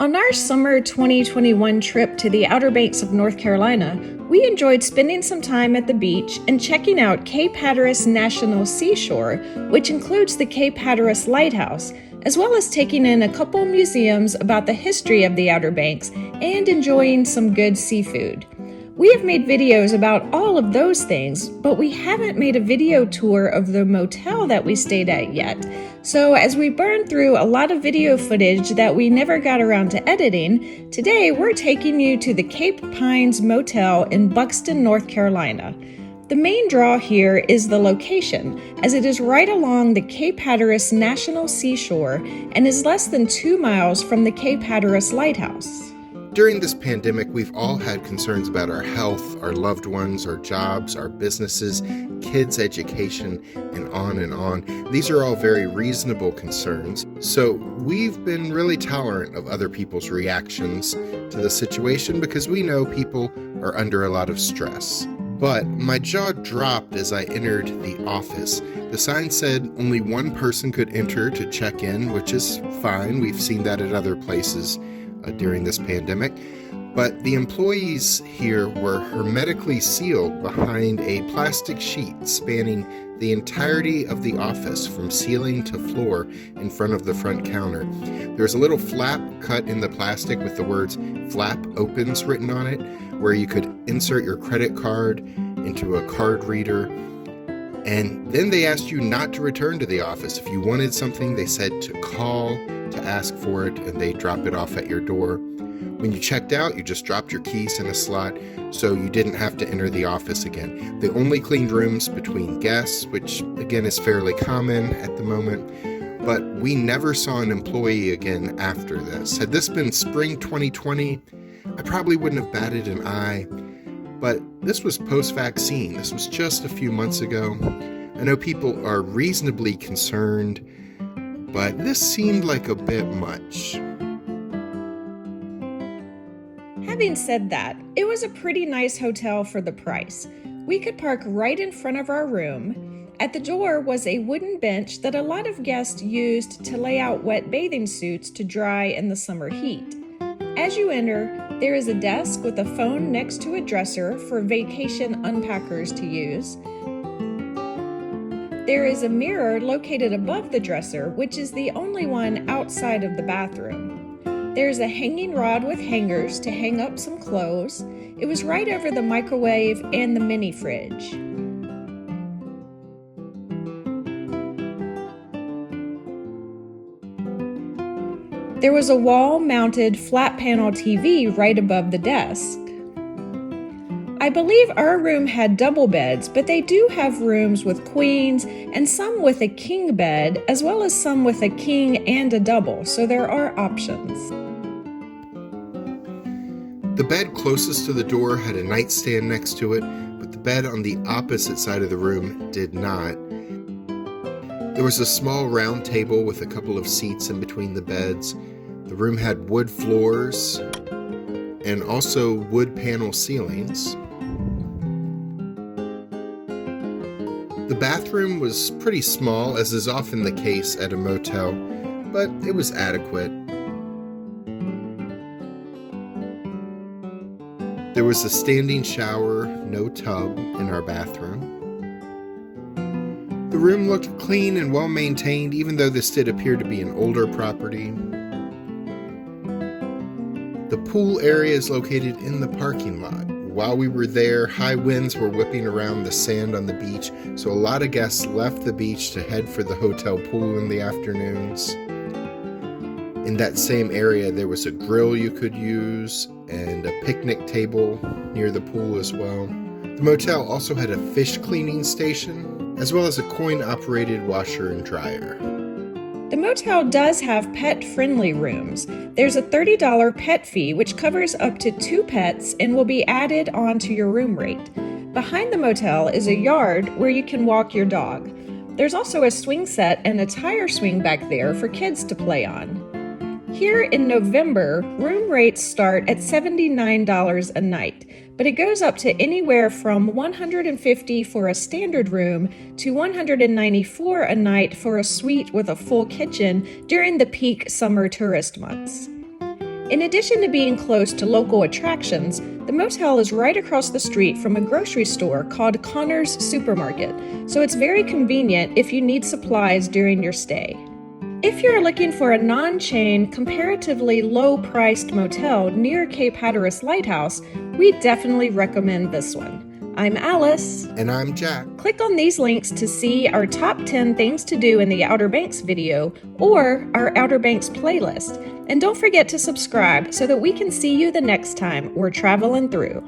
On our summer 2021 trip to the Outer Banks of North Carolina, we enjoyed spending some time at the beach and checking out Cape Hatteras National Seashore, which includes the Cape Hatteras Lighthouse, as well as taking in a couple museums about the history of the Outer Banks and enjoying some good seafood. We have made videos about all of those things, but we haven't made a video tour of the motel that we stayed at yet. So as we burned through a lot of video footage that we never got around to editing, today we're taking you to the Cape Pines Motel in Buxton, North Carolina. The main draw here is the location, as it is right along the Cape Hatteras National Seashore and is less than 2 miles from the Cape Hatteras Lighthouse. During this pandemic, we've all had concerns about our health, our loved ones, our jobs, our businesses, kids' education, and on and on. These are all very reasonable concerns. So we've been really tolerant of other people's reactions to the situation because we know people are under a lot of stress. But my jaw dropped as I entered the office. The sign said only one person could enter to check in, which is fine. We've seen that at other places during this pandemic, but the employees here were hermetically sealed behind a plastic sheet spanning the entirety of the office from ceiling to floor in front of the front counter. There's a little flap cut in the plastic with the words "Flap Opens" written on it, where you could insert your credit card into a card reader. And then they asked you not to return to the office. If you wanted something, they said to call to ask for it, and they drop it off at your door. When you checked out, you just dropped your keys in a slot, so you didn't have to enter the office again. They only cleaned rooms between guests, which again is fairly common at the moment, but we never saw an employee again after this. Had this been spring 2020, I probably wouldn't have batted an eye, but this was post-vaccine. This was just a few months ago. I know people are reasonably concerned, but this seemed like a bit much. Having said that, it was a pretty nice hotel for the price. We could park right in front of our room. At the door was a wooden bench that a lot of guests used to lay out wet bathing suits to dry in the summer heat. As you enter, there is a desk with a phone next to a dresser for vacation unpackers to use. There is a mirror located above the dresser, which is the only one outside of the bathroom. There's a hanging rod with hangers to hang up some clothes. It was right over the microwave and the mini fridge. There was a wall-mounted flat-panel TV right above the desk. I believe our room had double beds, but they do have rooms with queens and some with a king bed, as well as some with a king and a double, so there are options. The bed closest to the door had a nightstand next to it, but the bed on the opposite side of the room did not. There was a small round table with a couple of seats in between the beds. The room had wood floors and also wood panel ceilings. The bathroom was pretty small, as is often the case at a motel, but it was adequate. There was a standing shower, no tub, in our bathroom. The room looked clean and well maintained, even though this did appear to be an older property. The pool area is located in the parking lot. While we were there, high winds were whipping around the sand on the beach, so a lot of guests left the beach to head for the hotel pool in the afternoons. In that same area, there was a grill you could use and a picnic table near the pool as well. The motel also had a fish cleaning station, as well as a coin-operated washer and dryer. The motel does have pet-friendly rooms. There's a $30 pet fee, which covers up to 2 pets and will be added onto your room rate. Behind the motel is a yard where you can walk your dog. There's also a swing set and a tire swing back there for kids to play on. Here in November, room rates start at $79 a night, but it goes up to anywhere from $150 for a standard room to $194 a night for a suite with a full kitchen during the peak summer tourist months. In addition to being close to local attractions, the motel is right across the street from a grocery store called Connor's Supermarket, so it's very convenient if you need supplies during your stay. If you're looking for a non-chain, comparatively low-priced motel near Cape Hatteras Lighthouse, we definitely recommend this one. I'm Alice. And I'm Jack. Click on these links to see our top 10 things to do in the Outer Banks video or our Outer Banks playlist. And don't forget to subscribe so that we can see you the next time we're traveling through.